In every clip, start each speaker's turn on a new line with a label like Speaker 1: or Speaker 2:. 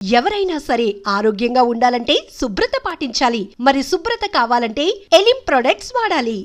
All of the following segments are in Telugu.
Speaker 1: ఎవరైనా సరే ఆరోగ్యంగా ఉండాలంటే శుభ్రత పాటించాలి. మరి శుభ్రత కావాలంటే ఎలిమ్ ప్రొడక్ట్స్ వాడాలి.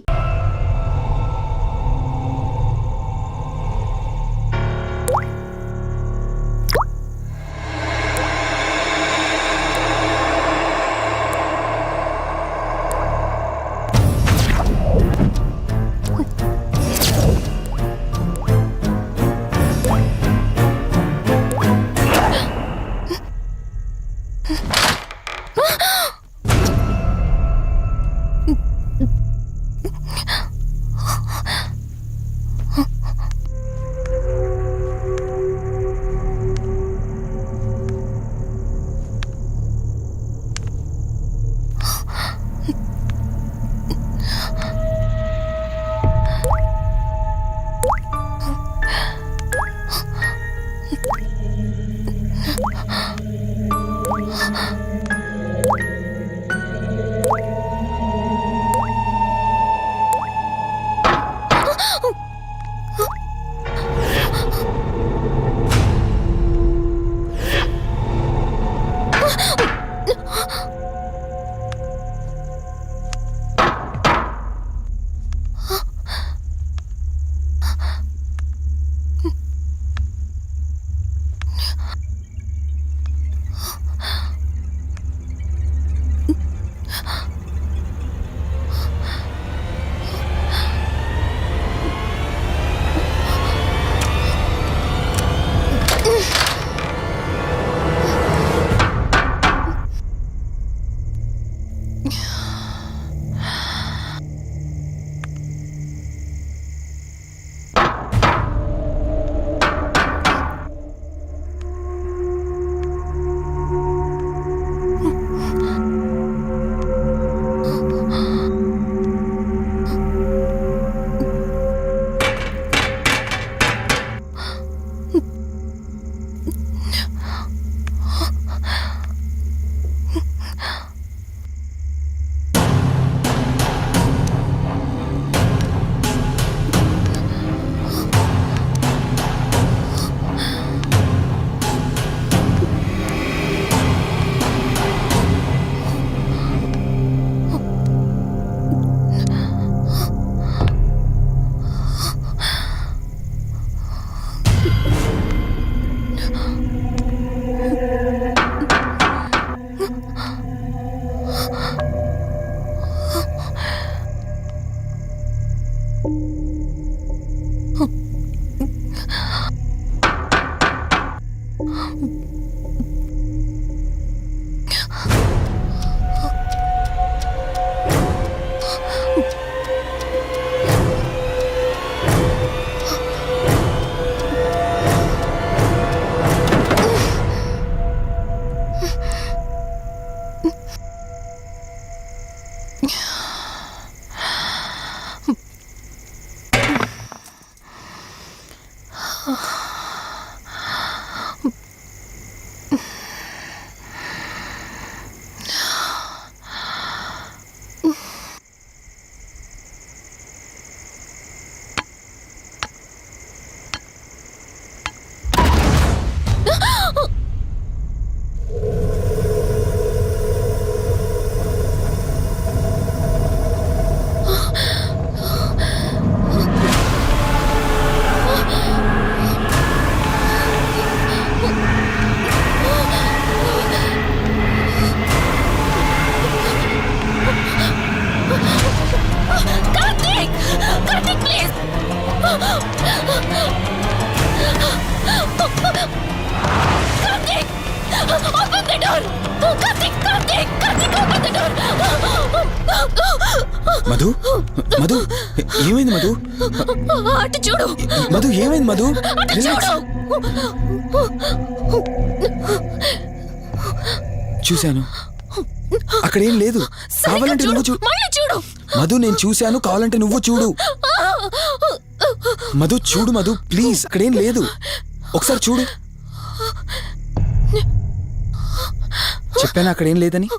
Speaker 2: మధు మధు ఏమైంది మధు?
Speaker 3: అటు చూడు
Speaker 2: మధు ఏమైంది మధు? చూశాను, అక్కడేం లేదు. కావాలంటే నువ్వు చూడు మధు. నేను చూశాను, కావాలంటే నువ్వు చూడు మధు. చూడు మధు ప్లీజ్, అక్కడేం లేదు. ఒకసారి చూడు. చెప్పాను అక్కడేం లేదని.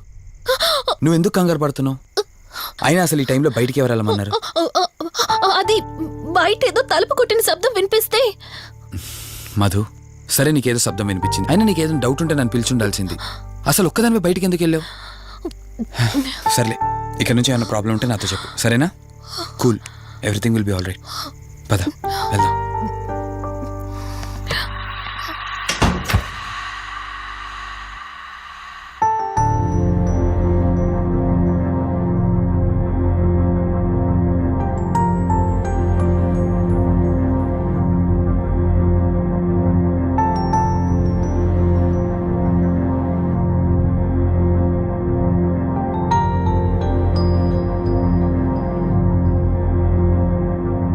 Speaker 2: నువ్వెందుకు కంగారు పడుతున్నావు? అయినా అసలు ఈ టైంలో బయటికి ఎవరు వెళ్ళమన్నారు?
Speaker 3: అది బయట ఏదో తలుపు కొట్టిన శబ్దం వినిపిస్తే.
Speaker 2: మధు సరే నీకేదో శబ్దం వినిపించింది, అయినా నీకేదో డౌట్ ఉంటే నన్ను పిలిచి ఉండాల్సింది. అసలు ఒక్కదానిపై బయటికి ఎందుకు వెళ్ళావు? సర్లే, ఇక్కడ నుంచి ఏమైనా ప్రాబ్లం ఉంటే నాతో చెప్పు, సరేనా? Cool, everything will be all right. పద వెళ్దాం.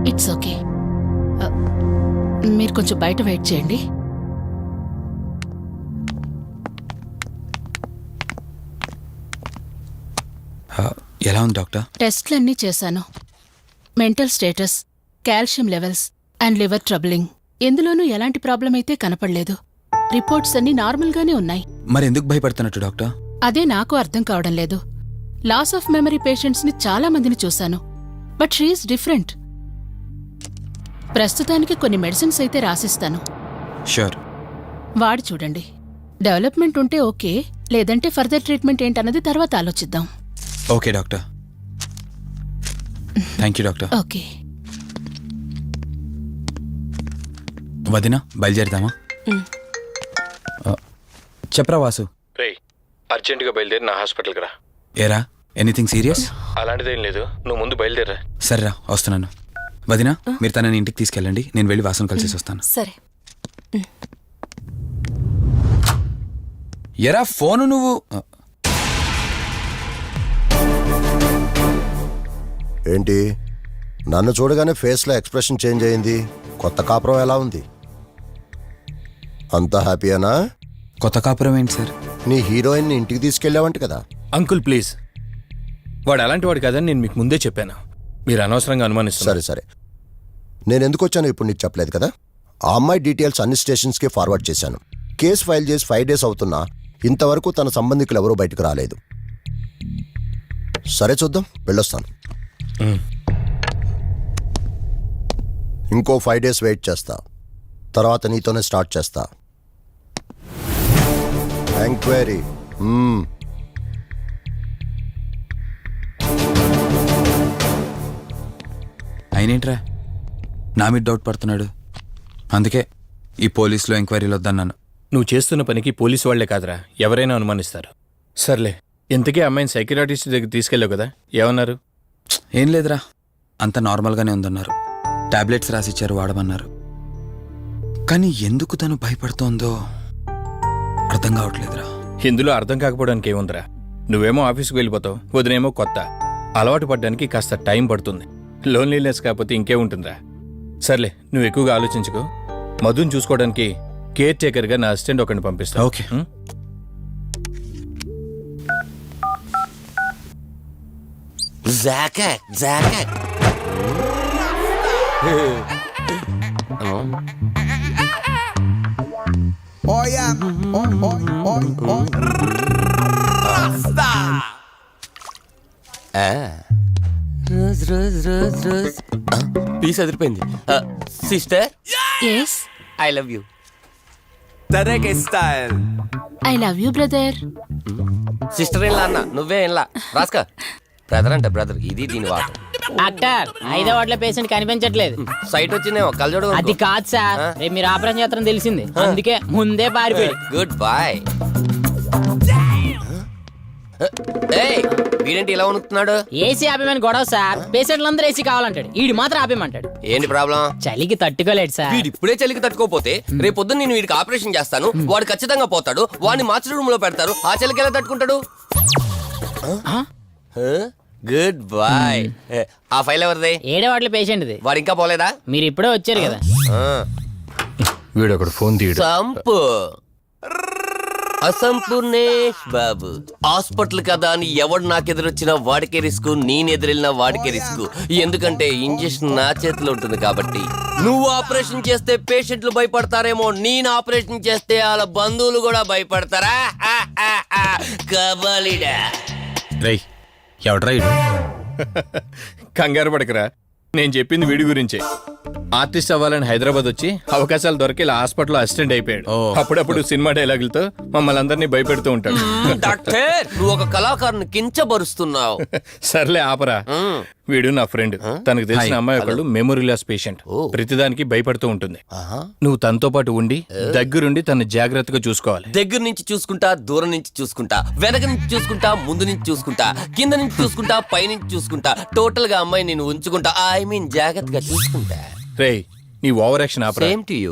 Speaker 3: It's okay. మీరు కొంచెం బయట వెయిట్ చేయండి.
Speaker 2: ఎలా ఉంది డాక్టర్?
Speaker 3: టెస్ట్లన్నీ చేశాను. Mental status, calcium levels and liver troubling, ఎందులోనూ ఎలాంటి ప్రాబ్లం అయితే కనపడలేదు. రిపోర్ట్స్ అన్నీ నార్మల్గానే ఉన్నాయి.
Speaker 2: మరి ఎందుకు భయపడుతున్నట్టు డాక్టర్?
Speaker 3: అదే నాకు అర్థం కావడం లేదు. లాస్ ఆఫ్ మెమరీ పేషెంట్స్ని చాలా మందిని చూశాను, బట్ షీఈస్ డిఫరెంట్. ప్రస్తుతానికి కొన్ని మెడిసిన్స్ అయితే రాసిస్తాను,
Speaker 2: షూర్.
Speaker 3: వాడి చూడండి. డెవలప్మెంట్ ఉంటే ఓకే, లేదంటే ఫర్దర్ ట్రీట్మెంట్ ఏంటన్నది తర్వాత ఆలోచిద్దాం.
Speaker 2: Okay doctor. Thank you doctor.
Speaker 3: Okay.
Speaker 2: వదినా, బయలుదేరుదామా? చెప్పరా వాసు.
Speaker 4: రేయ్, అర్జెంటుగా బయలుదేరి నా హాస్పిటల్కి రా.
Speaker 2: ఏరా, ఎనీథింగ్ సీరియస్?
Speaker 4: అలాంటిదేం లేదు, నువ్వు ముందు బయలుదేరా.
Speaker 2: సరేరా, వస్తున్నాను. వదినా, మీరు తనని ఇంటికి తీసుకెళ్ళండి, నేను వెళ్ళి వాసును కలిసి వస్తాను.
Speaker 5: సరే.
Speaker 2: ఎరా ఫోను నువ్వు.
Speaker 6: ఏంటి, నన్ను చూడగానే ఫేస్లో ఎక్స్ప్రెషన్ చేంజ్ అయింది? కొత్త కాపురం ఎలా ఉంది? అంతా హ్యాపీయేనా?
Speaker 2: కొత్త కాపురం ఏంటి సార్?
Speaker 6: నీ హీరోయిన్ని ఇంటికి తీసుకెళ్ళావంట కదా?
Speaker 4: అంకుల్ ప్లీజ్, వాడు అలాంటి వాడు కాదని నేను మీకు ముందే చెప్పాను. మీరు అనవసరంగా అనుమానిస్తారు.
Speaker 6: సరే సరే, నేను ఎందుకు వచ్చాను ఇప్పుడు నీకు చెప్పలేదు కదా. ఆ అమ్మాయి డీటెయిల్స్ అన్ని స్టేషన్స్కి ఫార్వర్డ్ చేశాను. కేసు ఫైల్ చేసి 5 days అవుతున్నా ఇంతవరకు తన సంబంధికులు ఎవరూ బయటకు రాలేదు. సరే చూద్దాం, వెళ్ళొస్తాను. ఇంకో 5 days వెయిట్ చేస్తా, తర్వాత నీతోనే స్టార్ట్ చేస్తా ఎంక్వైరీ.
Speaker 2: అయినేంట్రా నా మీద డౌట్ పడుతున్నాడు? అందుకే ఈ పోలీసులో ఎంక్వైరీలు వద్దన్నాను.
Speaker 4: నువ్వు చేస్తున్న పనికి పోలీసు వాళ్లే కాదురా, ఎవరైనా అనుమానిస్తారు. సర్లే, ఇంతకీ అమ్మాయిని సైకియాట్రిస్ట్ దగ్గర తీసుకెళ్ళావు కదా, ఏమన్నారు?
Speaker 2: ఏం లేదురా, అంత నార్మల్గానే ఉందన్నారు. టాబ్లెట్స్ రాసిచ్చారు, వాడమన్నారు. కానీ ఎందుకు తను భయపడుతోందో అర్థం కావట్లేదురా.
Speaker 4: ఇందులో అర్థం కాకపోవడానికి ఏముందిరా? నువ్వేమో ఆఫీస్కి వెళ్ళిపోతావు, వదినేమో కొత్త. అలవాటు పడ్డానికి కాస్త టైం పడుతుంది. లోన్లీనెస్ కాకపోతే ఇంకేముంటుందిరా. సర్లే, నువ్వు ఎక్కువగా ఆలోచించుకో. మధుని చూసుకోవడానికి కేర్ టేకర్గా నా అసిస్టెంట్ ఒకరిని పంపిస్తా.
Speaker 2: ఓకే.
Speaker 7: పీస్ అదిరిపోయింది. Sister,
Speaker 3: yes,
Speaker 7: I love you.
Speaker 3: I love you brother.
Speaker 7: Sister ఏం అన్న, నువ్వే ఏంలా రాస్కా. బ్రదర్ అంటే బ్రదర్, ఇది దీని వాటర్.
Speaker 8: డాక్టర్, 5వ వార్డులో పేషెంట్ కనిపించట్లేదు.
Speaker 7: సైట్ వచ్చిందేమో, కళ్ళజోడు.
Speaker 8: అది కాదు సార్, రేపు మీరు ఆపరేషన్ చేస్తారని తెలిసింది, అందుకే ముందే పారిపోయాడు.
Speaker 7: Good boy. వీడేంటి ఇలా ఉనుకుతున్నాడు?
Speaker 8: ఏసీ ఆపేమని గొడవ సార్. పేషెంట్లందరూ ఏసీ కావాలంటాడు, ఈడు మాత్రం ఆపేమంటాడు.
Speaker 7: ఏంటి ప్రాబ్లం?
Speaker 8: చలికి తట్టుకోలేడు సార్.
Speaker 7: వీడు ఇప్పుడే చలికి తట్టుకోపోతే రేపు పొద్దున్న నేను వీడికి ఆపరేషన్ చేస్తాను, వాడు ఖచ్చితంగా పోతాడు, వాడిని మార్చి రూమ్ లో పెడతారు. ఆ చలికి ఎలా తట్టుకుంటాడు? Good boy. ఆ ఫైల్ ఎవరిది?
Speaker 8: 7వ వార్డులో పేషెంట్ది.
Speaker 7: వాడు ఇంకా పోలేదా?
Speaker 8: మీరు ఇప్పుడే వచ్చారు కదా.
Speaker 4: వీడు ఒకడు ఫోన్ తీయడు.
Speaker 7: సంపు అసంపూర్ణేష్ బాబు. హాస్పిటల్ కదా అని ఎవడు నాకెదురొచ్చినా వాడికే రిస్క్, నేనెదురెళ్ళినా వాడికే రిస్క్. ఎందుకంటే ఇంజక్షన్ నా చేతిలో ఉంటుంది కాబట్టి. నువ్వు ఆపరేషన్ చేస్తే పేషెంట్లు భయపడతారేమో, నేను ఆపరేషన్ చేస్తే వాళ్ళ బంధువులు కూడా భయపడతారా? కబాలిడా.
Speaker 2: రేయ్, ఎవడ్రా ఇడు?
Speaker 4: కంగారు పడకరా, నేను చెప్పింది వీడి గురించే. ఆర్టిస్ట్ అవ్వాలని హైదరాబాద్ వచ్చి అవకాశాలు దొరికి ఇలా హాస్పిటల్లో అసిస్టెంట్ అయిపోయాడు. అప్పుడప్పుడు సినిమా డైలాగులతో మమ్మల్ని అందరినీ భయపెడుతూ ఉంటాడు.
Speaker 7: డాక్టర్ నువ్వు ఒక కళాకారుని కించబరుస్తున్నావు.
Speaker 4: సర్లే ఆపరా. వీడు నా ఫ్రెండ్. తనకు తెలిసిన అమ్మాయి ఒకళ్ళు మెమొరీ లాస్ పేషెంట్. ప్రతిదానికి భయపడుతూ ఉంటుంది. నువ్వు తనతో పాటు ఉండి దగ్గరుండి తన జాగ్రత్తగా చూసుకోవాలి.
Speaker 7: దగ్గర నుంచి చూసుకుంటా, దూరం నుంచి చూసుకుంటా, వెనక నుంచి చూసుకుంటా, ముందు నుంచి చూసుకుంటా, కింద నుంచి చూసుకుంటా, పై నుంచి చూసుకుంటా, టోటల్ గా అమ్మాయి నేను ఉంచుకుంటా. ఐ మీన్ జాగ్రత్తగా చూసుకుంటా.
Speaker 4: రేయ్ నీ over action opera.
Speaker 7: Same to you.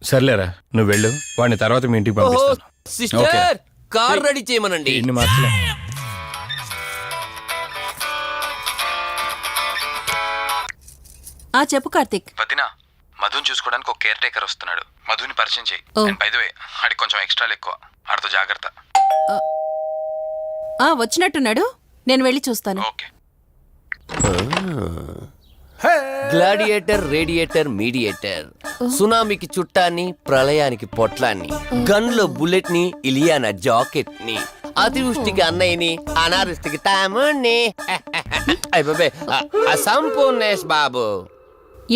Speaker 4: సర్లేరా నువ్వు వెళ్ళు. వాడిని తర్వాత మీ ఇంటికి పంపిస్తాను.
Speaker 7: సిస్టర్ కార్ రెడీ చేయమనండి.
Speaker 4: ఇన్ని మార్చలే.
Speaker 5: చెప్పు కార్తిక్.
Speaker 2: వదినా మధుని చూసుకోవడానికి ఒక కేర్ టేకర్ వస్తున్నాడు. మధుని పరిచయం చేయి. బై ద వే ఆడికి కొంచెం ఎక్స్ట్రాలు ఎక్కువ. ఆడితో జాగ్రత్త.
Speaker 5: వచ్చినట్టున్నాడు, నేను వెళ్ళి చూస్తాను.
Speaker 2: ఓకే.
Speaker 7: గ్లాడియేటర్, రేడియేటర్, మీడియేటర్, సునామీకి చుట్టాన్ని, ప్రళయానికి పొట్లాన్ని, గన్లో బుల్లెట్ ని, ఇలియానా జాకెట్ ని, అతివృష్టికి అన్నయ్యని, అనావృష్టికి తమ్ముణ్ణి. అయిపోయి అసంపూర్ణేష్ బాబు.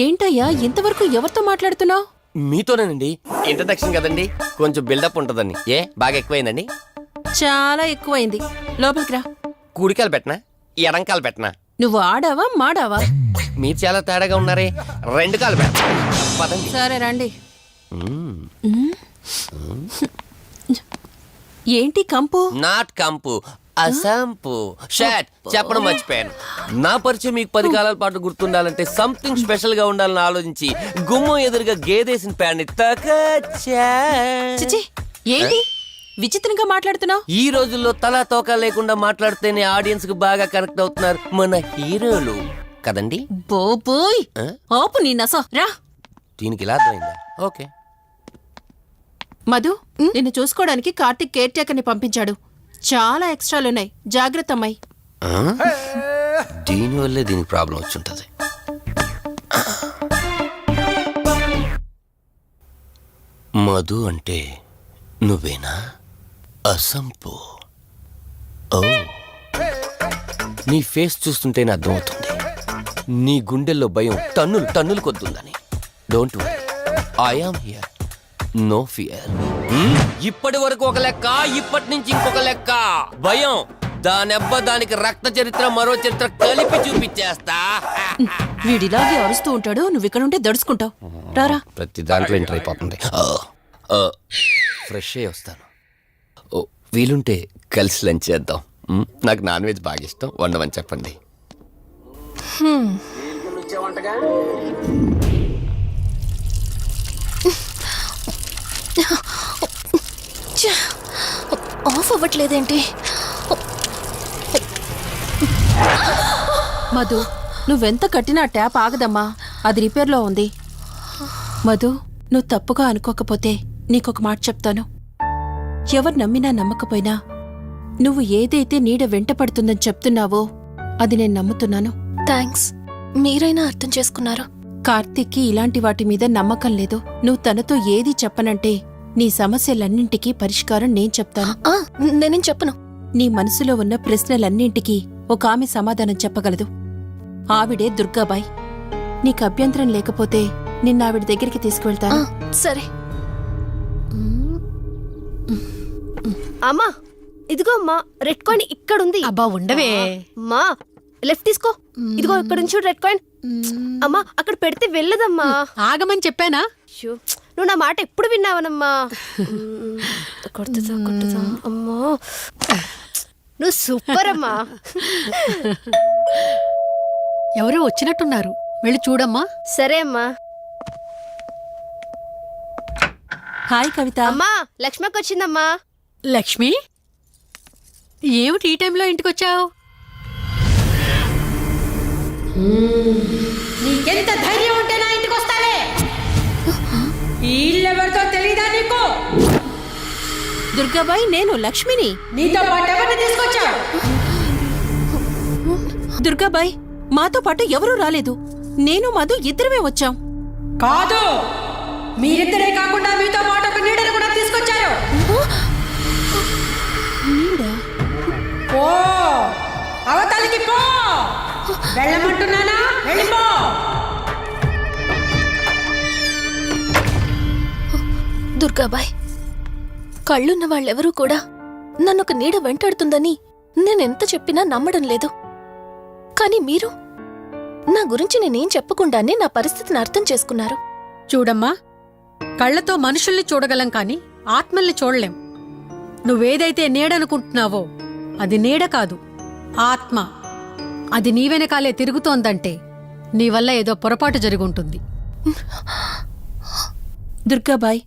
Speaker 5: ఏంటయ్యా ఇంతవరకు ఎవరితో మాట్లాడుతున్నావు?
Speaker 7: మీతోనేనండి. ఇంట్రడక్షన్ కదండి, కొంచెం బిల్డప్ ఉంటదండి. బాగా ఎక్కువైందండి?
Speaker 5: చాలా ఎక్కువైంది. లోపలికి రా.
Speaker 7: కుడికాలు పెట్టనా, ఎడంకాలు పెట్టనా?
Speaker 5: నువ్వు ఆడావా మాడావా?
Speaker 7: మీరు చాలా తేడాగా ఉన్నారే. 2 కాలు పెట్ట. పదండి.
Speaker 5: సరే రండి. ఏంటి కంపు?
Speaker 7: నాట్ కంపు, అసంపు. షాట్ చెప్పడం మర్చిపోయాను. నా పరిచయం మీకు 10 కాలాల పాటు గుర్తుండాలంటే సంథింగ్ స్పెషల్ గా ఉండాలని ఆలోచించి గుమ్మం ఎదురుగా గేదేసిన ప్యాడ్ని తకచ్చా.
Speaker 5: చిచి, ఏంటి విచిత్రంగా మాట్లాడుతున్నావు?
Speaker 7: ఈ రోజుల్లో తలా తోక లేకుండా మాట్లాడితేనే ఆడియన్స్ కు బాగా కనెక్ట్ అవుతున్నారు మన హీరోలు కదండి.
Speaker 5: బోబోయ్, ఆపు నీ నస. రా.
Speaker 7: దీనికి ఇలా అర్థమైందా? ఓకే.
Speaker 5: మధు, నిన్ను చూసుకోవడానికి కార్తిక్ కేర్ టేకర్ని పంపించాడు. చాలా ఎక్స్ట్రాలున్నాయి, జాగ్రత్త అమ్మాయి.
Speaker 7: దీనివల్లే దీనికి ప్రాబ్లం వచ్చుంటది. మధు అంటే నువ్వేనా? అసంపు. ఓ, నీ ఫేస్ చూస్తుంటేనే అర్థమవుతుంది నీ గుండెల్లో భయం టన్నులు టన్నులు కొద్దుందని. Don't worry, I am here, no fear. ఇప్పటి వరకు ఒక లెక్క, ఇప్పటి నుంచి ఇంకొక లెక్క. భయం దానెబ్బ, దానికి రక్త చరిత్ర, మరో చరిత్ర కలిపి చూపించేస్తా.
Speaker 5: వీడిలాగే అరుస్తూ ఉంటాడు, నువ్వు ఇక్కడ ఉంటే దడుచుకుంటావు. రారా.
Speaker 7: ప్రతి దాంట్లో ఎంటర్ అయిపోతుంది. ఫ్రెష్ అయ్యి వస్తాను. ఓ, వీలుంటే కలిసి లంచ్ చేద్దాం. నాకు నాన్ వెజ్ బాగా ఇష్టం, వండమని చెప్పండి.
Speaker 9: ఆఫ్ అవ్వట్లేదేంటి?
Speaker 5: మధు, నువ్వెంత కట్టినా ట్యాప్ ఆగదమ్మా, అది రిపేర్లో ఉంది. మధు, నువ్వు తప్పుగా అనుకోకపోతే నీకొక మాట చెప్తాను. ఎవరు నమ్మినా నమ్మకపోయినా నువ్వు ఏదైతే నీడ వెంట పడుతుందని చెప్తున్నావో అది నేను నమ్ముతున్నాను.
Speaker 9: థ్యాంక్స్, మీరైనా అర్థం చేసుకున్నారు.
Speaker 5: కార్తీక్కి ఇలాంటి వాటి మీద నమ్మకం లేదు. నువ్వు తనతో ఏది చెప్పనంటే నీ సమస్యలన్నింటికీ పరిష్కారం నేను చెప్తాను.
Speaker 9: నేనేం చెప్పను.
Speaker 5: నీ మనసులో ఉన్న ప్రశ్నలన్నింటికీ ఒక ఆమె సమాధానం చెప్పగలదు. ఆవిడే దుర్గాబాయ్. నీకు అభ్యంతరం లేకపోతే నిన్నావిడ దగ్గరికి తీసుకువెళ్తాను.
Speaker 9: సరే.
Speaker 10: అమ్మా, ఇదిగో అమ్మా, రెడ్ కాయిన్ ఇక్కడుంది.
Speaker 1: అబ్బా ఉండవే.
Speaker 10: అమ్మా, లెఫ్ట్ తీసుకో. ఇదిగో ఇక్కడ నుంచి రెడ్ కాయిన్. అమ్మా, అక్కడ పెడితే వెళ్ళదమ్మా.
Speaker 1: ఆగమని చెప్పానా?
Speaker 10: నువ్వు నా మాట ఎప్పుడు విన్నావనమ్మా. కొట్టుదా అమ్మా, నువ్వు సూపర్ అమ్మా.
Speaker 1: ఎవరో వచ్చినట్టున్నారు, వెళ్ళి చూడమ్మా.
Speaker 10: సరే అమ్మా.
Speaker 5: హాయ్ కవిత.
Speaker 10: అమ్మా, లక్ష్మకి వచ్చిందమ్మా.
Speaker 1: లక్ష్మి, ఏమిటి ఈ టైంలో ఇంటికొచ్చావు? నీకెంత ధైర్యం ఉంటే నా ఇంటికి వస్తావే? ఇల్లెవరితో తెలీదా నీకు?
Speaker 5: దుర్గాబాయ్, నేను లక్ష్మిని.
Speaker 1: నీతో పాటు ఎవరిని తీసుకొచ్చావు?
Speaker 5: దుర్గాబాయ్, మాతో పాటు ఎవరూ రాలేదు. నేను మధు ఇద్దరమే వచ్చాం.
Speaker 1: కాదు, మీరిద్దరే కాకుండా మీతో పాటు ఒక నీడను కూడా తీసుకొచ్చారు. పో, అవతలికి పో. వెళ్ళమంటున్నానా? వెళ్ళిపో.
Speaker 9: దుర్గాబాయ్, కళ్ళున్న వాళ్ళెవరూ కూడా నన్ను ఒక నీడ వెంటాడుతుందని నేనెంత చెప్పినా నమ్మడం లేదు. కానీ మీరు నా గురించి నేనేం చెప్పకుండానే నా పరిస్థితిని అర్థం చేసుకున్నారు.
Speaker 11: చూడమ్మా, కళ్ళతో మనుషుల్ని చూడగలం కాని ఆత్మల్ని చూడలేం. నువ్వేదైతే నీడనుకుంటున్నావో అది నీడ కాదు, ఆత్మ. అది నీ వెనకాలే తిరుగుతోందంటే నీ వల్ల ఏదో పొరపాటు జరుగుంటుంది.
Speaker 5: దుర్గాబాయ్,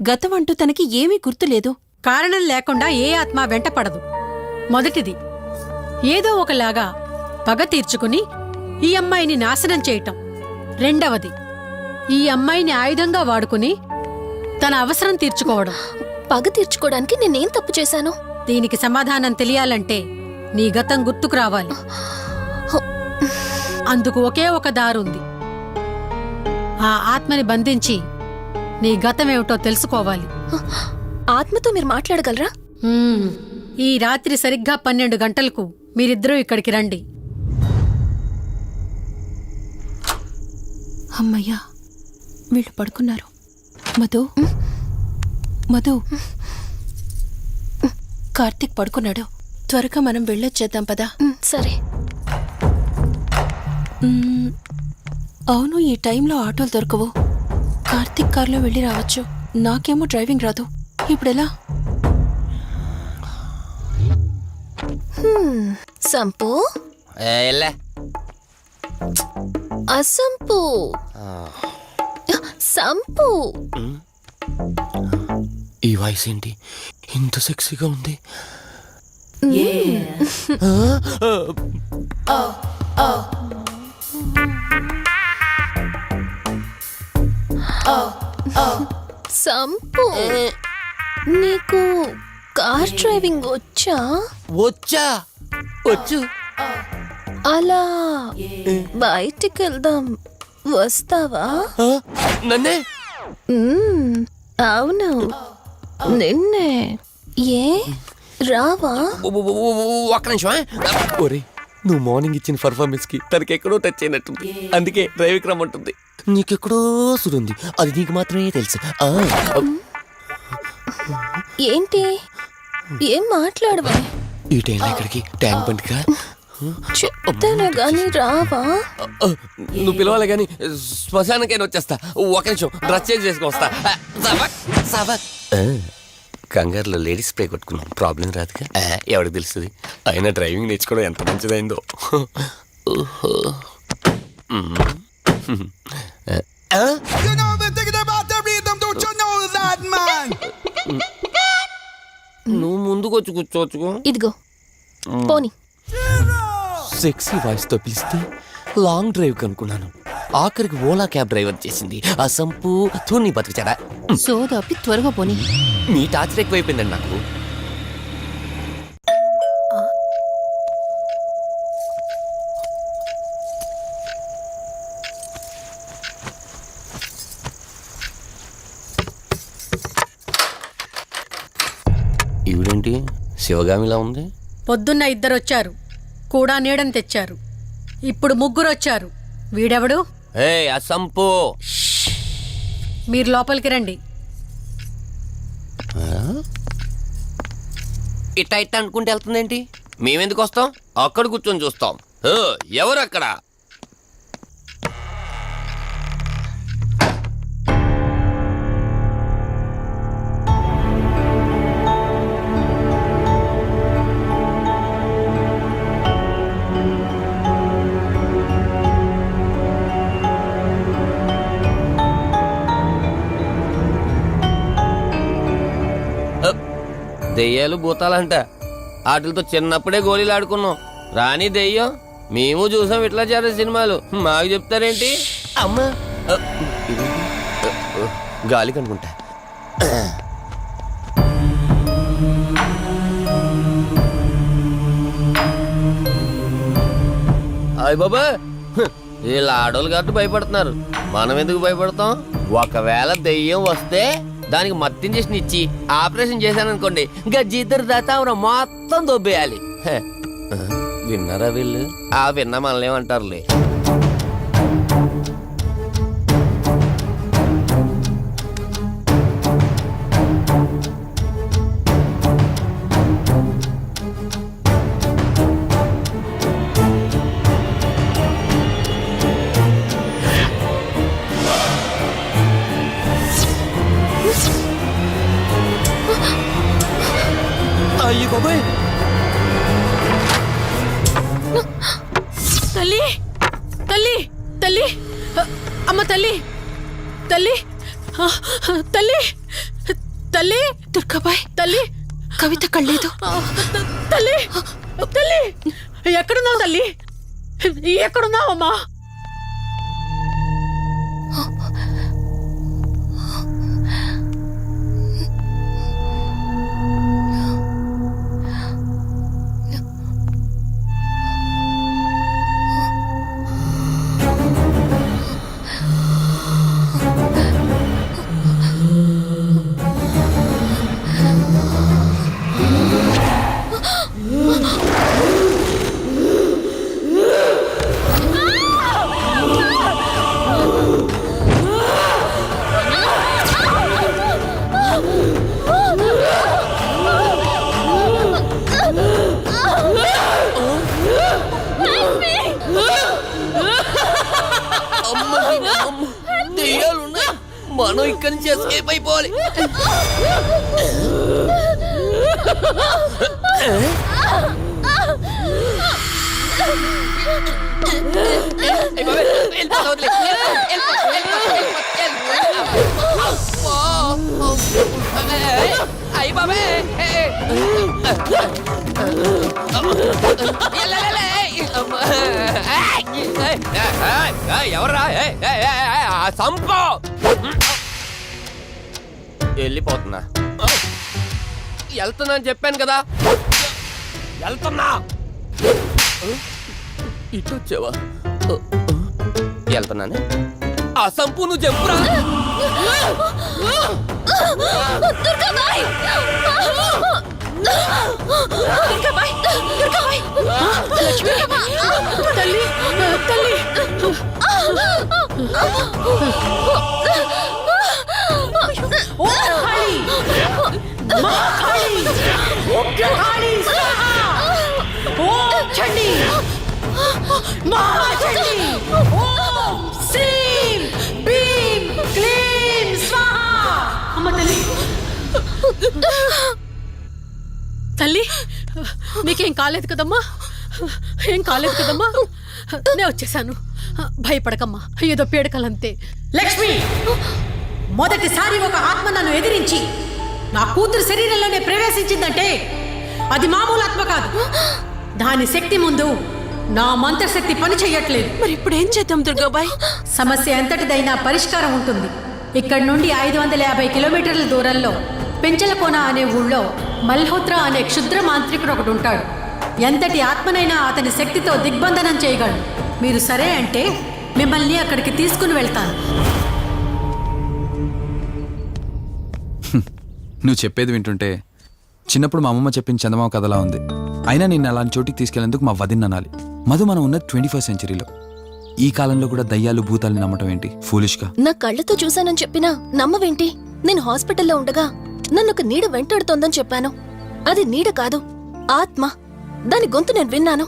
Speaker 5: గతం అంటూ తనకి ఏమీ గుర్తులేదు.
Speaker 11: కారణం లేకుండా ఏ ఆత్మ వెంటపడదు. మొదటిది, ఏదో ఒకలాగా పగ తీర్చుకుని ఈ అమ్మాయిని నాశనం చేయటం. రెండవది, ఈ అమ్మాయిని ఆయుధంగా వాడుకుని తన అవసరం తీర్చుకోవడం.
Speaker 9: పగ తీర్చుకోవడానికి నేనేం తప్పు చేశాను?
Speaker 11: దీనికి సమాధానం తెలియాలంటే నీ గతం గుర్తుకు రావాలి. అందుకు ఒకే ఒక దారుంది. ఆ ఆత్మని బంధించి నీ గతమేమిటో తెలుసుకోవాలి.
Speaker 9: ఆత్మతో మీరు మాట్లాడగలరా?
Speaker 11: ఈ రాత్రి సరిగ్గా 12 గంటలకు మీరిద్దరూ ఇక్కడికి రండి.
Speaker 5: అమ్మయ్యా, వీళ్ళు పడుకున్నారు. మధు, మధు, కార్తీక్ పడుకున్నాడు. త్వరగా మనం వెళ్ళొచ్చేద్దాం పదా.
Speaker 9: సరే.
Speaker 5: అవును, ఈ టైంలో ఆటోలు దొరకవు. కార్తీక్ కార్లో వెళ్ళి రావచ్చు. నాకేమో డ్రైవింగ్ రాదు. ఇప్పుడెలా?
Speaker 9: సంపు,
Speaker 7: ఎల్లే.
Speaker 9: అసంపు, సంపు.
Speaker 7: ఈ వాయిస్ ఏంటి ఇంత సెక్సీగా ఉంది?
Speaker 9: సంపు, నీకు కార్ డ్రైవింగ్ వచ్చా?
Speaker 7: వచ్చు.
Speaker 9: అలా బయటికి వెళ్దాం, వస్తావా?
Speaker 7: నన్నే?
Speaker 9: అవును, నిన్నే. ఏ రావా?
Speaker 7: ఒక్క నిమిషం. ఒరే, నువ్వు మార్నింగ్ ఇచ్చిన పర్ఫార్మెన్స్ కి తనకి ఎక్కడో టచ్ అయినట్టుంది. అందుకే డ్రైవింగ్ రమ్మంటుంది. నీకెక్కడో సురుంది, అది నీకు మాత్రమే తెలుసు.
Speaker 9: ఏంటి? ఏం మాట్లాడవా?
Speaker 7: ఈ టైంలో ఇక్కడికి ట్యాంక్ బండికా?
Speaker 9: చెప్తాను గాని రావా?
Speaker 7: నువ్వు పిలవాలి గాని శ్మశానకైనా వచ్చేస్తా. ఒక నిమిషం డ్రెస్ చేంజ్ చేసుకుని వస్తా. కంగారులో లేడీస్ స్ప్రే కొట్టుకున్నాం, ప్రాబ్లం రాదుగా. ఎవరికి తెలుస్తుంది? అయినా డ్రైవింగ్ నేర్చుకోవడం ఎంత మంచిదైందో. నువ్వు ముందుకొచ్చి కూర్చోవచ్చు.
Speaker 9: ఇదిగో పోనీ.
Speaker 7: సెక్సీ వాయిస్ తో పిలిస్తే లాంగ్ డ్రైవ్ కనుక్కున్నాను. ఆఖరికి ఓలా క్యాబ్ డ్రైవర్ చేసింది ఆ సంపు. తూని బతికిచాడా?
Speaker 5: సోదాపి త్వరగా పోనీ.
Speaker 7: మీ టార్చర్ ఎక్కువైపోయిందండి నాకు. ఈవిడేంటి శివగామిలా ఉంది?
Speaker 11: పొద్దున్న 2 వచ్చారు, కూడా నీడని తెచ్చారు. ఇప్పుడు 3 వచ్చారు. వీడెవడు?
Speaker 7: అసంపు.
Speaker 11: మీరు లోపలికి రండి.
Speaker 7: ఇట్ట ఇట్ట అనుకుంటే వెళ్తుందేంటి? మేమెందుకు వస్తాం? అక్కడ కూర్చొని చూస్తాం. ఎవరు అక్కడ? దెయ్యాలు భూతాలంట. వాటితో చిన్నప్పుడే గోళీలు ఆడుకున్నాం. రాని దెయ్యం మేము చూసాం ఇట్లా చేరే సినిమాలు. మాకు చెప్తారేంటి? అమ్మా, గాలి కనుకుంటా. అయ్య బాబా, వీళ్ళ ఆడోళ్ళు కాబట్టి భయపడుతున్నారు. మనం ఎందుకు భయపడతాం? ఒకవేళ దెయ్యం వస్తే దానికి మత్తు ఇంజెక్షన్ ఇచ్చి ఆపరేషన్ చేశాననుకోండి, గజ్జిద్దరు దాతావరం మొత్తం దొబ్బేయాలి. విన్నారా వీళ్ళు? విన్నా మనలేమంటారులే. అయ్యి బాబాయ్,
Speaker 3: తల్లి తల్లి తల్లి అమ్మ తల్లి తల్లి తల్లి తల్లి
Speaker 5: దుర్గాబాయ్,
Speaker 3: తల్లి
Speaker 5: కవిత కళ్ళేదు.
Speaker 3: తల్లి తల్లి ఎక్కడున్నావు తల్లి? ఎక్కడున్నావమ్మా?
Speaker 7: దెయ్యాలున్నాయి, మనం ఇక్కడి నుంచి ఎస్కేప్ అయిపోవాలి. అయ్యి బాబే, ఎవర్రా సంపో. వెళ్ళిపోతున్నా, వెళ్తున్నా అని చెప్పాను కదా, వెళ్తున్నా. ఇటు వచ్చావా? వెళ్తున్నాను. ఆ సంపు నువ్వు చెప్పురా.
Speaker 9: దుర్గాబాయ్! దుర్గాబాయ్! దుర్గాబాయ్! లక్ష్మి!
Speaker 3: తల్లి తల్లి ఓ కాళీ! మా కాళీ! ఉగ్ర కాళీ స్వాహా! ఓం చండీ! మహాచండీ! ఓం శ్రీం భీం క్లీం స్వాహా! అమ్మ తల్లి తల్లి నీకేం కాలేదు కదమ్మా? ఏం కాలేదు కదమ్మా? నేను వచ్చేసాను, భయపడకమ్మా, ఏదో పీడకలంతే. లక్ష్మి, మొదటిసారి ఒక ఆత్మ నన్ను ఎదిరించి నా కూతురు శరీరంలోనే ప్రవేశించిందంటే అది మామూలు ఆత్మ కాదు. దాని శక్తి ముందు నా మంత్రశక్తి పని చెయ్యట్లేదు.
Speaker 5: మరి ఇప్పుడు ఏం చేద్దాం దుర్గాబాయ్?
Speaker 3: సమస్య ఎంతటిదైనా పరిష్కారం ఉంటుంది. ఇక్కడి నుండి 550 కిలోమీటర్ల దూరంలో పెంచలకోన అనే ఊళ్ళో మల్హోత్రా అనే క్షుద్ర మాంత్రికుడు ఒకడు ఉంటాడు. ఎంతటి ఆత్మనైనా అతని శక్తితో దిగ్బంధనం చేయగలడు. మీరు సరే అంటే మిమ్మల్ని అక్కడికి తీసుకుని వెళ్తాను.
Speaker 2: నువ్వు చెప్పేది వింటుంటే చిన్నప్పుడు మా అమ్మమ్మ చెప్పిన చందమామ కథలా ఉంది. అయినా నిన్ను అలాంటి చోటికి తీసుకెళ్లేందుకు మా వదిన అనాలి. మధు, మనం ఉన్నది 21st సెంచరీలో. ఈ కాలంలో కూడా దయ్యాలు భూతాల్ని నమ్మటం ఏంటి? ఫూలిష్గా.
Speaker 9: నా కళ్ళతో చూశానని చెప్పినా నమ్మవేంటి? నేను హాస్పిటల్లో ఉండగా నన్ను ఒక నీడ వెంటాడుతోందని చెప్పాను. అది నీడ కాదు, ఆత్మ. దాని గొంతు నేను విన్నాను.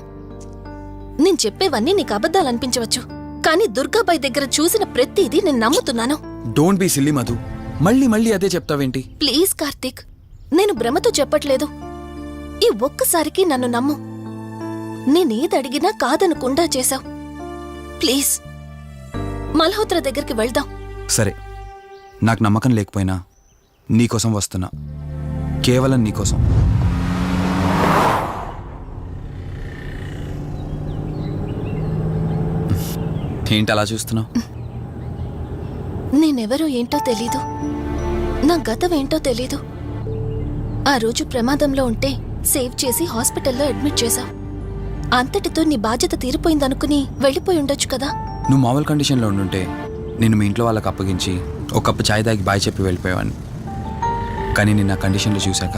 Speaker 9: నేను చెప్పేవన్నీ నీకు అబద్ధాలనిపించవచ్చు, కానీ దుర్గాబాయ్ దగ్గర చూసిన ప్రతిదీ నేను నమ్ముతున్నాను.
Speaker 2: డోంట్ బీ సిల్లీ మధు, మళ్ళీ మళ్ళీ అదే చెప్తావేంటి?
Speaker 9: ప్లీజ్ కార్తీక్, నేను భ్రమతో చెప్పట్లేదు. ఈ ఒక్కసారికి నన్ను నమ్ము. నేనేది అడిగినా కాదనకుండా చేశావు. ప్లీజ్ మల్హోత్రా దగ్గరికి వెళ్దాం.
Speaker 2: సరే, నాకు నమ్మకం లేకపోయినా నీకోసం వస్తున్నా, కేవలం నీకోసం. ఏంటి అలా చూస్తున్నావు?
Speaker 9: నేనెవరో ఏంటో తెలీదు, నా గతం ఏంటో తెలీదు. ఆ రోజు ప్రమాదంలో ఉంటే సేవ్ చేసి హాస్పిటల్లో అడ్మిట్ చేశావు. అంతటితో నీ బాధ్యత తీరిపోయిందనుకుని వెళ్ళిపోయి ఉండొచ్చు కదా.
Speaker 2: నువ్వు మామూలు కండిషన్లో ఉండుంటే నేను మీ ఇంట్లో వాళ్ళకి అప్పగించి ఒక కప్పు ఛాయ్ తాగి బాయ్ చెప్పి వెళ్ళిపోయేవాడిని. కానీ నేను నా కండిషన్లో చూశాక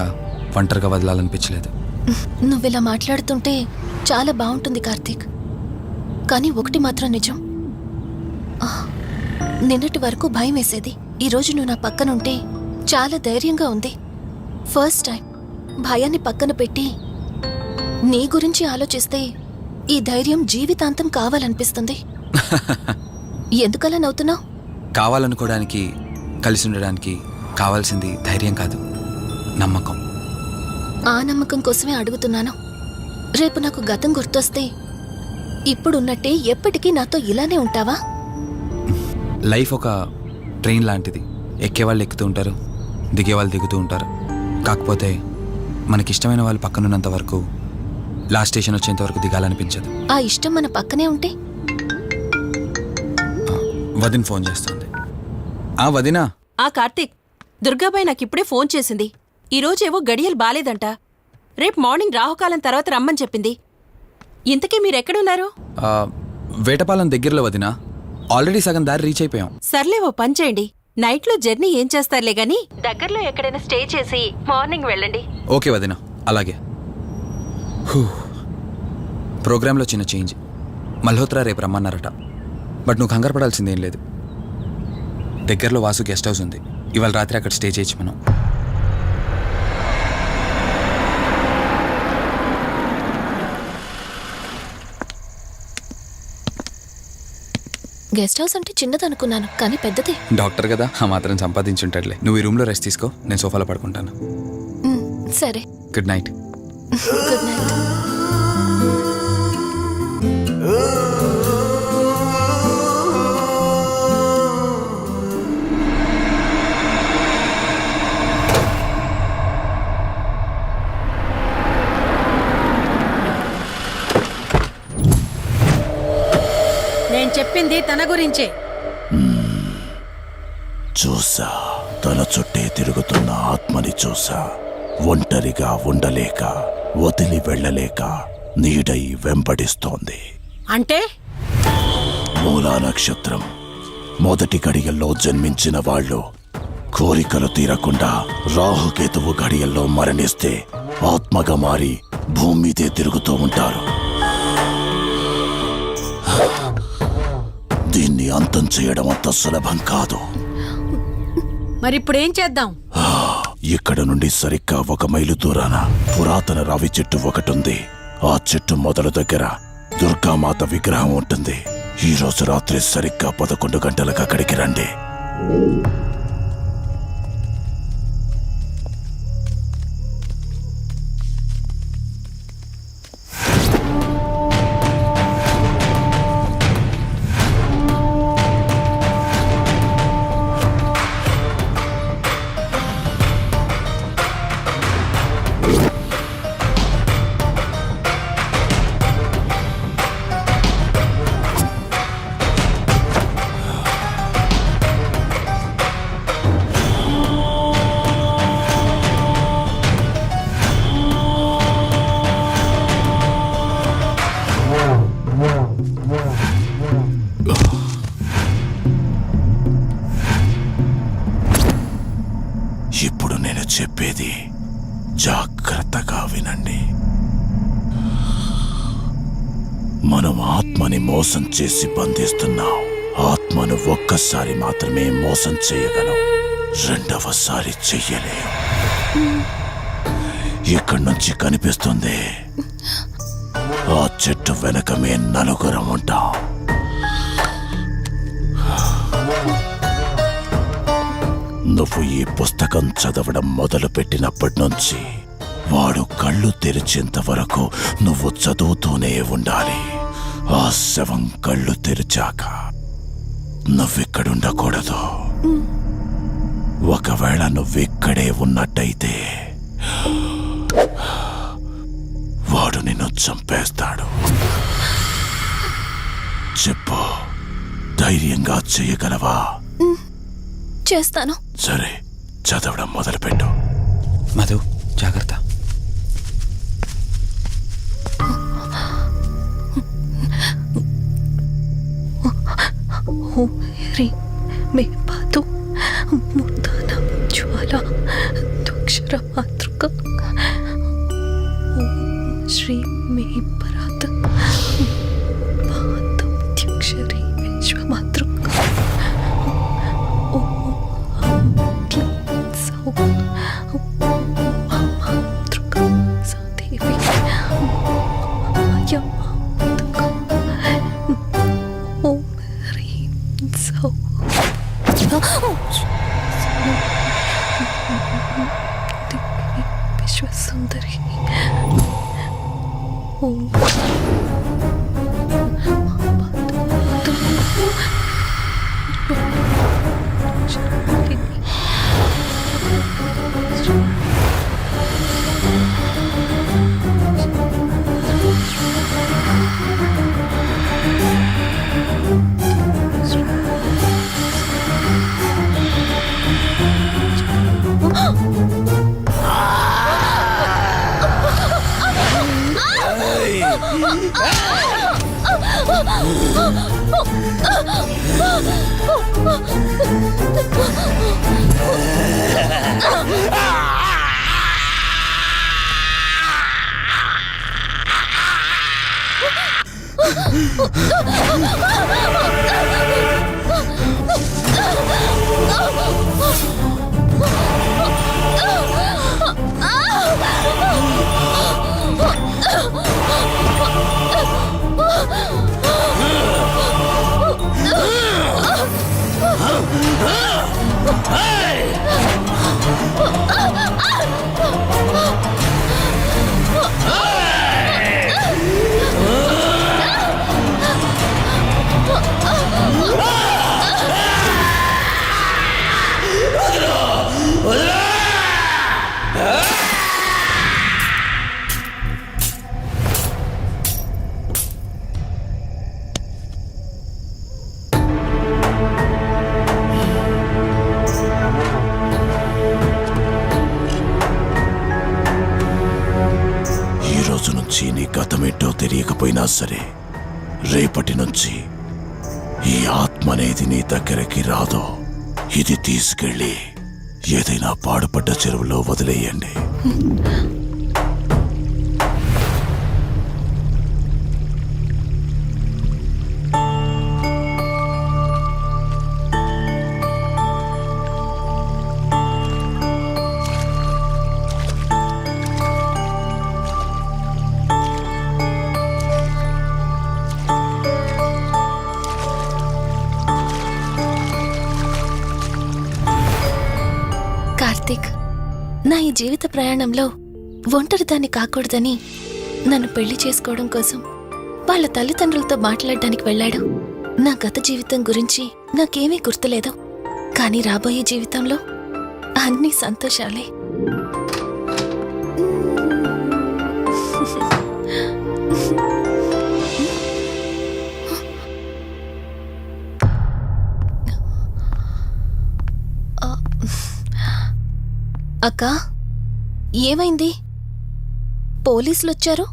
Speaker 2: ఒంటరిగా వదలాలనిపించలేదు.
Speaker 9: నువ్విలా మాట్లాడుతుంటే చాలా బాగుంటుంది కార్తీక్, కానీ ఒకటి మాత్రం నిజం. నిన్నటి వరకు భయం వేసేది, ఈరోజు నువ్వు నా పక్కనుంటే చాలా ధైర్యంగా ఉంది. ఫస్ట్ టైం భయాన్ని పక్కన పెట్టి నీ గురించి ఆలోచిస్తే ఈ ధైర్యం జీవితాంతం కావాలనిపిస్తుంది. ఎందుకలా నవ్వుతున్నావు?
Speaker 2: కావాలనుకోవడానికి, కలిసి ఉండడానికి కావాల్సింది ధైర్యం కాదు, నమ్మకం.
Speaker 9: ఆ నమ్మకం కోసమే అడుగుతున్నాను. రేపు నాకు గతం గుర్తొస్తే ఇప్పుడున్నట్టే ఎప్పటికీ నాతో ఇలానే ఉంటావా?
Speaker 2: లైఫ్ ఒక ట్రైన్ లాంటిది. ఎక్కేవాళ్ళు ఎక్కుతూ ఉంటారు, దిగేవాళ్ళు దిగుతూ ఉంటారు. కాకపోతే మనకిష్టమైన వాళ్ళు పక్కనున్నంత వరకు లాస్ట్ స్టేషన్ వచ్చేంత వరకు దిగాలనిపించదు.
Speaker 9: ఆ ఇష్టం మన పక్కనే ఉంటే?
Speaker 2: వదిన ఫోన్ చేస్తుంది. వదినా.
Speaker 5: కార్తీక్, దుర్గాబాయ్ నాకిప్పుడే ఫోన్ చేసింది. ఈరోజేవో గడియలు బాలేదంట. రేపు మార్నింగ్ రాహుకాలం తర్వాత రమ్మని చెప్పింది. ఇంతకీ మీరెక్కడున్నారు?
Speaker 2: వేటపాలెం దగ్గరలో వదినా. ఆల్రెడీ సగం దారి రీచ్ అయిపోయాం.
Speaker 5: సర్లే, ఓ పని చేయండి. నైట్లో జర్నీ ఏం చేస్తారులే గాని దగ్గరలో ఎక్కడైనా స్టే చేసి మార్నింగ్ వెళ్ళండి.
Speaker 2: ఓకే వదినా, అలాగే. ప్రోగ్రాంలో చిన్న చేంజ్. మల్హోత్రా రేపు రమ్మన్నారట. బట్ నువ్వు కంగారు పడాల్సిందేం లేదు. దగ్గరలో వాసు గెస్ట్ హౌస్ ఉంది. ఇవాళ రాత్రి అక్కడ స్టే చేయొచ్చు మనం.
Speaker 9: గెస్ట్ హౌస్ అంటే చిన్నదనుకున్నాను, కానీ పెద్దదే.
Speaker 2: డాక్టర్ కదా, ఆ మాత్రం సంపాదించుంటాడులే. నువ్వు ఈ రూమ్లో రెస్ట్ తీసుకో, నేను సోఫాలో పడుకుంటాను.
Speaker 9: సరే,
Speaker 2: గుడ్ నైట్.
Speaker 9: Good night.
Speaker 11: నేను చెప్పింది తన గురించే.
Speaker 12: చూసా, తన చుట్టే తిరుగుతున్న ఆత్మని చూసా. ఒంటరిగా ఉండలేక, వదిలి వెళ్ళలేక నీడై వెంబడిస్తోంది.
Speaker 11: అంటే
Speaker 12: మూలా నక్షత్రం మొదటి గడియల్లో జన్మించిన వాళ్ళు కోరికలు తీరకుండా రాహుకేతువు గడియల్లో మరణిస్తే ఆత్మగా మారి భూమి మీదే తిరుగుతూ ఉంటారు. దీన్ని అంతం చేయడం అంత సులభం కాదు.
Speaker 11: మరిప్పుడేం చేద్దాం?
Speaker 12: ఇక్కడ నుండి సరిగ్గా 1 మైలు దూరాన పురాతన రావి చెట్టు ఒకటుంది. ఆ చెట్టు మొదల దగ్గర దుర్గామాత విగ్రహం ఉంటుంది. ఈ రోజు రాత్రి సరిగ్గా 11 గంటలకు అక్కడికి రండి. ఇప్పుడు నేను చెప్పేది జాగ్రత్తగా వినండి. మనం ఆత్మని మోసం చేసి బంధిస్తున్నాం. ఆత్మను ఒక్కసారి మాత్రమే మోసం చేయగలం, రెండవసారి చెయ్యలేం. ఇక్కడి నుంచి కనిపిస్తుంది, ఆ చెట్టు వెనకమే నలుగురం ఉంటాం. నువ్వు ఈ పుస్తకం చదవడం మొదలుపెట్టినప్పటి నుంచి వాడు కళ్ళు తెరిచేంత వరకు నువ్వు చదువుతూనే ఉండాలి. ఆ శవం కళ్ళు తెరిచాక నువ్విక్కడుండకూడదు. ఒకవేళ నువ్విక్కడే ఉన్నట్టయితే వాడు నిన్ను చంపేస్తాడు. చెప్పు, ధైర్యంగా చేయగలవా?
Speaker 9: చేస్తాను.
Speaker 12: సరే, చదవడం మొదలుపెట్టు.
Speaker 2: మధు, జాగ్రత్త.
Speaker 9: మే పాతు మూర్ధనం జ్వాల దుక్షర మాతృక శ్రీ మే పరాత్ పాదక్షరి విశ్వమాతృక మాతృక సాదేవి ఓం హ్రీం సౌ విశ్వసుందరి
Speaker 12: ఈ రోజు నుంచి నీ గతమేంటో తెలియకపోయినా సరే, రేపటి నుంచి ఈ ఆత్మ అనేది నీ దగ్గరికి రాదు. ఇది తీసుకెళ్ళి ఏదైనా పాడుపడ్డ చెరువులో వదిలేయండి.
Speaker 9: కార్తీక్, నా ఈ జీవిత ప్రయాణంలో ఒంటరిదాన్ని కాకూడదని నన్ను పెళ్లి చేసుకోవడం కోసం వాళ్ళ తల్లిదండ్రులతో మాట్లాడడానికి వెళ్ళాడు. నా గత జీవితం గురించి నాకేమీ గుర్తులేదు, కానీ రాబోయే జీవితంలో అన్ని సంతోషాలే. అక్కా, ఏమైంది? పోలీసులు వచ్చారు.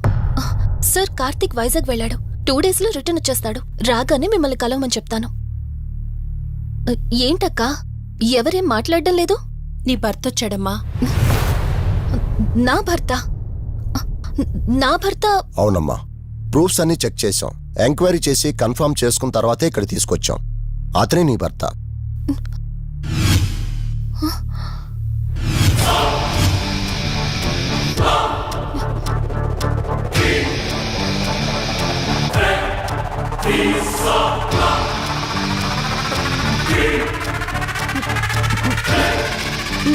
Speaker 9: సార్, కార్తీక్ వైజాగ్ వెళ్ళాడు. 2 days లో రిటర్న్ వచ్చేస్తాడు. రాగానే మిమ్మల్ని కలవమని చెప్తాను. ఏంటక్కా, ఎవరేం మాట్లాడడం లేదు?
Speaker 5: నీ భర్త వచ్చాడమ్మా.
Speaker 9: నా భర్త? నా భర్త?
Speaker 6: అవునమ్మా, ప్రూఫ్స్ అన్ని చెక్ చేశాం. ఎంక్వైరీ చేసి కన్ఫర్మ్ చేసుకున్న తర్వాతే ఇక్కడ తీసుకొచ్చాం. అతనే నీ భర్త.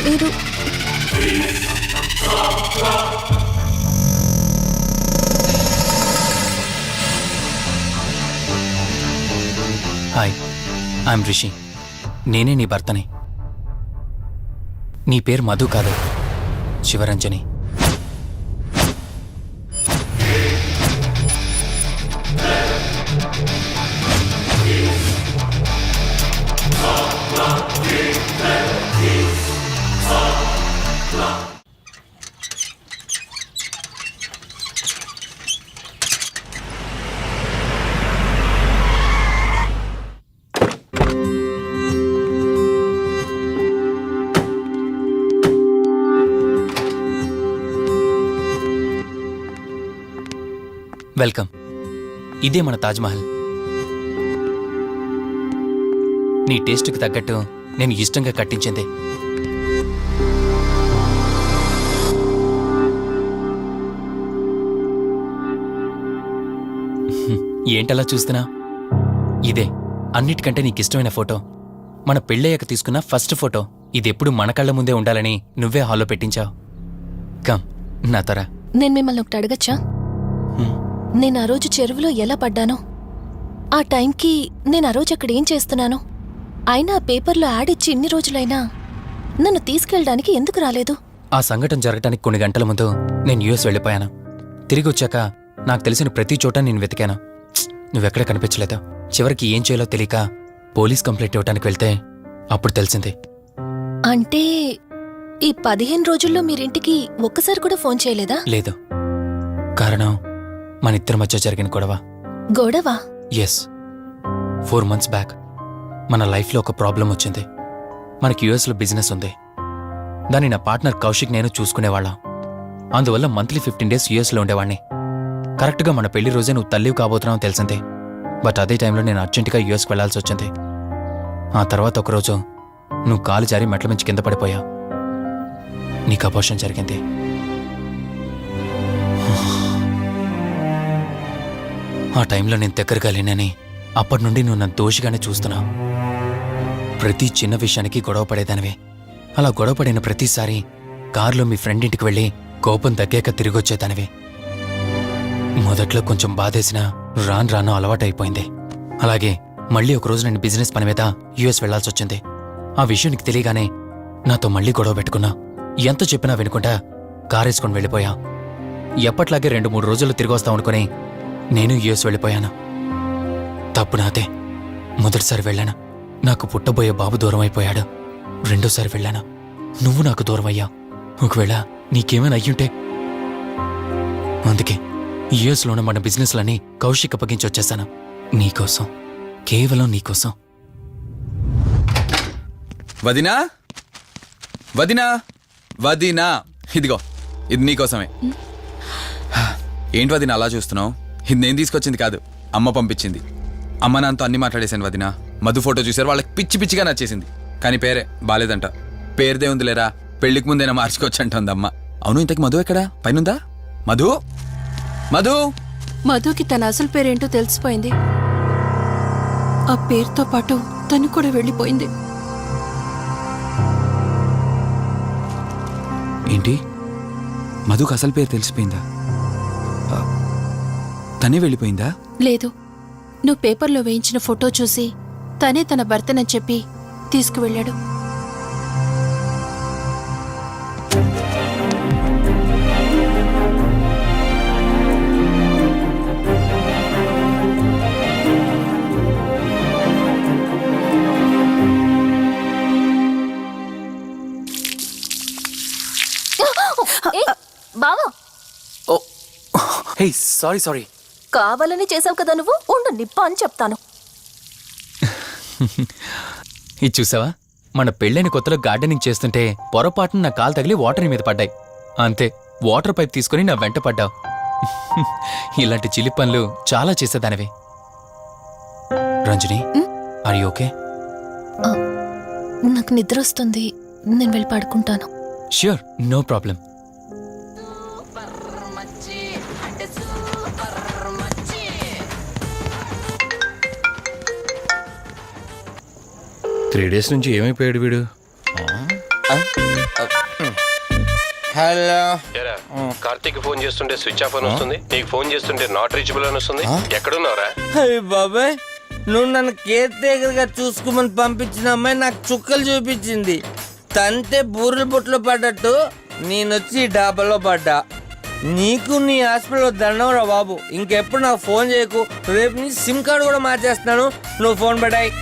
Speaker 9: మీరు
Speaker 2: హాయ్, ఐఎమ్ రిషి. నేనే నీ భర్తని. నీ పేరు మధు కాదు, శివరంజని. వెల్కమ్. ఇదే మన తాజ్మహల్. నీ టేస్ట్కి తగ్గట్టు నేను ఇష్టంగా కట్టించింది. ఏంటలా చూస్తున్నా? ఇదే అన్నిటికంటే నీకిష్టమైన ఫోటో. మన పెళ్ళయ్యాక తీసుకున్న ఫస్ట్ ఫోటో. ఇదెప్పుడు మన కళ్ళ ముందే ఉండాలని నువ్వే హాల్లో పెట్టించావు. కమ్, నా తర.
Speaker 9: నేను మిమ్మల్ని ఒకటి అడగచ్చా? నేను ఆ రోజు చెరువులో ఎలా పడ్డానో, ఆ టైంకి నేను ఆ రోజు అక్కడ ఏం చేస్తున్నానో, అయినా ఆ పేపర్లో యాడ్ ఇచ్చి ఇన్ని రోజులైనా నన్ను తీసుకెళ్ళడానికి ఎందుకు రాలేదు?
Speaker 13: ఆ సంఘటన జరగటానికి కొన్ని గంటల ముందు నేను యుఎస్ వెళ్ళిపోయాను. తిరిగి వచ్చాక నాకు తెలిసిన ప్రతి చోట నేను వెతికాను. నువ్వెక్కడ కనిపించలేదు. చివరికి ఏం చేయాలో తెలియక పోలీస్ కంప్లైంట్ ఇవ్వడానికి వెళ్తే అప్పుడు తెలిసింది.
Speaker 9: అంటే ఈ 15 రోజుల్లో మీరింటికి ఒక్కసారి కూడా ఫోన్ చేయలేదా?
Speaker 13: లేదు. కారణం మన ఇద్దరి మధ్య జరిగిన గొడవ.
Speaker 9: గొడవ?
Speaker 13: ఎస్. 4 months బ్యాక్ మన లైఫ్లో ఒక ప్రాబ్లం వచ్చింది. మనకి యుఎస్లో బిజినెస్ ఉంది. దాన్ని నా పార్ట్నర్ కౌశిక్ నేను చూసుకునేవాళ్ళం. అందువల్ల మంత్లీ 15 days యుఎస్లో ఉండేవాడిని. కరెక్ట్గా మన పెళ్లి రోజే నువ్వు తల్లివి కాబోతున్నావు తెలిసింది. బట్ అదే టైంలో నేను అర్జెంటుగా యుఎస్కి వెళ్లాల్సి వచ్చింది. ఆ తర్వాత ఒకరోజు నువ్వు కాలు జారి మెట్ల మించి కింద పడిపోయావు. నీకు అబార్షన్ జరిగింది. ఆ టైంలో నేను దగ్గరగా లేనని అప్పటి నుండి నువ్వు నన్ను దోషిగానే చూస్తున్నావు. ప్రతి చిన్న విషయానికి గొడవ పడేదానివే. అలా గొడవ పడిన ప్రతిసారి కారులో మీ ఫ్రెండ్ ఇంటికి వెళ్ళి కోపం తగ్గాక తిరిగొచ్చేదానివి. మొదట్లో కొంచెం బాధేసినా రాను రాను అలవాటైపోయింది. అలాగే మళ్ళీ ఒకరోజు నేను బిజినెస్ పని మీద యుఎస్ వెళ్లాల్సి వచ్చింది. ఆ విషయం నీకు తెలియగానే నాతో మళ్ళీ గొడవ పెట్టుకున్నా. ఎంత చెప్పినా వినుకుంటా కారేసుకొని వెళ్ళిపోయా. ఎప్పట్లాగే 2-3 రోజుల్లో తిరిగి వస్తావు అనుకుని నేను యుఎస్ వెళ్ళిపోయాను. తప్పు నాదే. మొదటిసారి వెళ్ళాను, నాకు పుట్టబోయే బాబు దూరం అయిపోయాడు. రెండోసారి వెళ్ళాను, నువ్వు నాకు దూరం అయ్యా. ఒకవేళ నీకేమైనా అయ్యుంటే. అందుకే యుఎస్లోనే మన బిజినెస్లని కౌశిక్ అప్పగించి వచ్చేసాను. నీకోసం, కేవలం నీకోసం.
Speaker 2: వదినా, వదినా, వదినా, ఇదిగో ఇది నీకోసమే. ఏంటి వదినా అలా చూస్తున్నావు? ఇది నేను తీసుకొచ్చింది కాదు, అమ్మ పంపించింది. అమ్మ నాన్నతో అన్ని మాట్లాడేశాను వదినా. మధు ఫోటో చూసారు, వాళ్ళకి పిచ్చి పిచ్చిగా నచ్చేసింది. కానీ పేరే బాలేదంట. పేరుదే ఉంది లేరా, పెళ్లికి ముందైనా మార్చుకోవచ్చు అంటుంది అమ్మ. అవును, ఇంతకు మధు ఎక్కడా? పైనుందా? మధు, మధు.
Speaker 5: మధుకి తన అసలు పేరేంటో తెలిసిపోయింది. ఆ పేరుతో పాటు తను కూడా వెళ్ళిపోయింది.
Speaker 2: ఏంటి, మధుకు అసలు పేరు తెలిసిపోయిందా? తనే వెళ్ళిపోయిందా?
Speaker 5: లేదు, నువ్వు పేపర్లో వేయించిన ఫోటో చూసి తనే తన భర్తనని చెప్పి తీసుకువెళ్ళాడు.
Speaker 9: బావా,
Speaker 13: హే, సారీ.
Speaker 9: కావాలని చేసావు కదా నువ్వు. ఉండు, నిప్ప అని చెప్తాను.
Speaker 13: ఇది చూసావా? మన పెళ్ళైన కొత్తలో గార్డెనింగ్ చేస్తుంటే పొరపాటున నా కాలు తగిలి వాటర్ మీద పడ్డాయి. అంతే, వాటర్ పైప్ తీసుకుని నా వెంట పడ్డావు. ఇలాంటి చిలి పనులు చాలా చేసేదానివి. Ranjani, are you okay?
Speaker 9: నాకు నిద్ర వస్తుంది, నేను వెళ్ళి పడుకుంటాను.
Speaker 13: Sure, no problem.
Speaker 4: Three days నుంచి ఏమైపోయాడు వీడు?
Speaker 7: హలో,
Speaker 4: కార్తీక్ ఫోన్ చేస్తుంటే స్విచ్ ఆఫ్ అని వస్తుంది, నీకు ఫోన్ చేస్తుంటే నాట్ రీచబుల్ అని వస్తుంది. ఎక్కడున్నారా?
Speaker 7: బాబాయ్, నువ్వు నన్ను కేర్ టేకర్గా చూసుకోమని పంపించిన అమ్మాయి నాకు చుక్కలు చూపించింది. తంతే బూరెల బొట్లో పడ్డట్టు నేనొచ్చి డాబాలో పడ్డా. నీకు నీ హాస్పిటల్లో దండంరా బాబు. ఇంకెప్పుడు నాకు ఫోన్ చేయకు. రేపు నీ సిమ్ కార్డు కూడా మార్చేస్తున్నాను. నువ్వు ఫోన్ పడాయి.